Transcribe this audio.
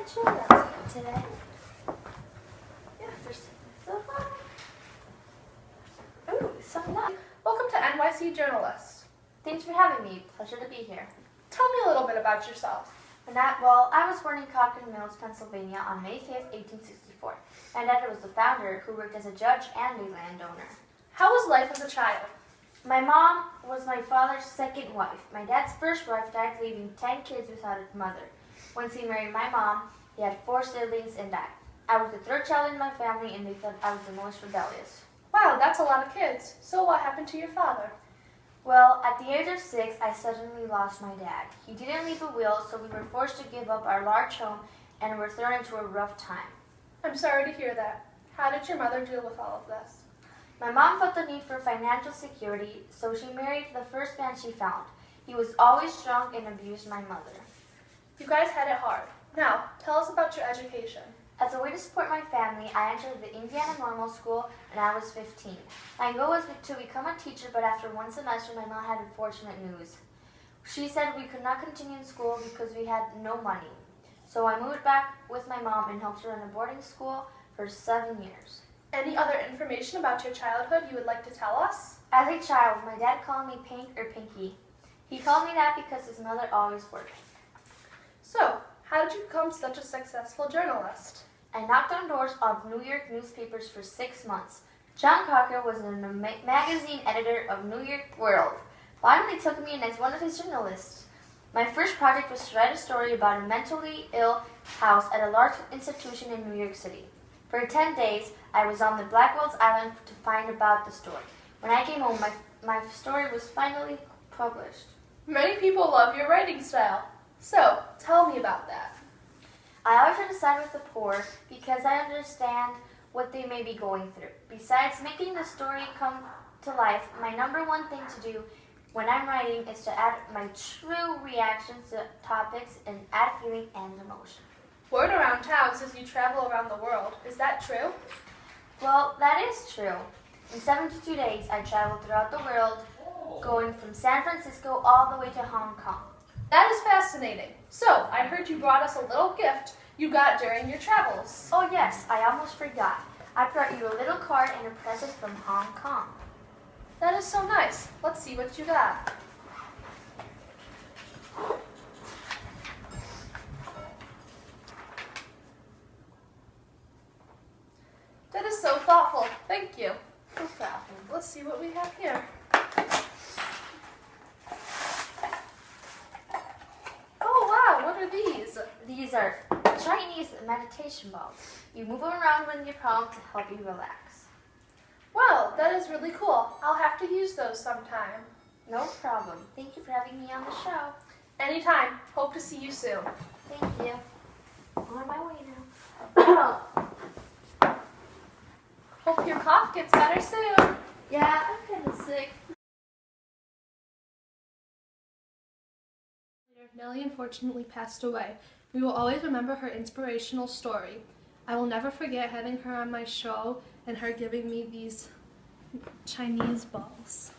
show them today. Yeah, first so far. Ooh, so nice. Welcome to NYC Journalist. Thanks for having me. Pleasure to be here. Tell me a little bit about yourself. I was born in Cochrane Mills, Pennsylvania on May 5th, 1864. My dad was the founder who worked as a judge and a landowner. How was life as a child? My mom was my father's second wife. My dad's first wife died, leaving 10 kids without a mother. Once he married my mom, he had 4 siblings and died. I was the third child in my family, and they thought I was the most rebellious. Wow, that's a lot of kids. So what happened to your father? Well, at the age of 6, I suddenly lost my dad. He didn't leave a will, so we were forced to give up our large home and were thrown into a rough time. I'm sorry to hear that. How did your mother deal with all of this? My mom felt the need for financial security, so she married the first man she found. He was always drunk and abused my mother. You guys had it hard. Now, tell us about your education. As a way to support my family, I entered the Indiana Normal School when I was 15. My goal was to become a teacher, but after one semester, my mom had unfortunate news. She said we could not continue in school because we had no money. So I moved back with my mom and helped her run a boarding school for 7 years. Any other information about your childhood you would like to tell us? As a child, my dad called me Pink or Pinky. He called me that because his mother always worked. So, how did you become such a successful journalist? I knocked on doors of New York newspapers for 6 months. John Cocker was a magazine editor of New York World. Finally took me in as one of his journalists. My first project was to write a story about a mentally ill house at a large institution in New York City. For 10 days, I was on the Blackwell's Island to find about the story. When I came home, my story was finally published. Many people love your writing style. So, tell me about that. I always try to side with the poor because I understand what they may be going through. Besides making the story come to life, my number one thing to do when I'm writing is to add my true reactions to topics and add feeling and emotion. Word around town says you travel around the world. Is that true? Well, that is true. In 72 days, I traveled throughout the world, going from San Francisco all the way to Hong Kong. That is fascinating. So, I heard you brought us a little gift you got during your travels. Oh yes, I almost forgot. I brought you a little card and a present from Hong Kong. That is so nice. Let's see what you got. That is so thoughtful. Thank you. No problem. Let's see what we have here. Oh wow, what are these? These are Chinese meditation balls. You move them around when you're calm to help you relax. Well, that is really cool. I'll have to use those sometime. No problem. Thank you for having me on the show. Anytime. Hope to see you soon. Thank you. I'm on my way now. Hope your cough gets better soon. Yeah, I'm kind of sick. Nellie unfortunately passed away. We will always remember her inspirational story. I will never forget having her on my show and her giving me these Chinese balls.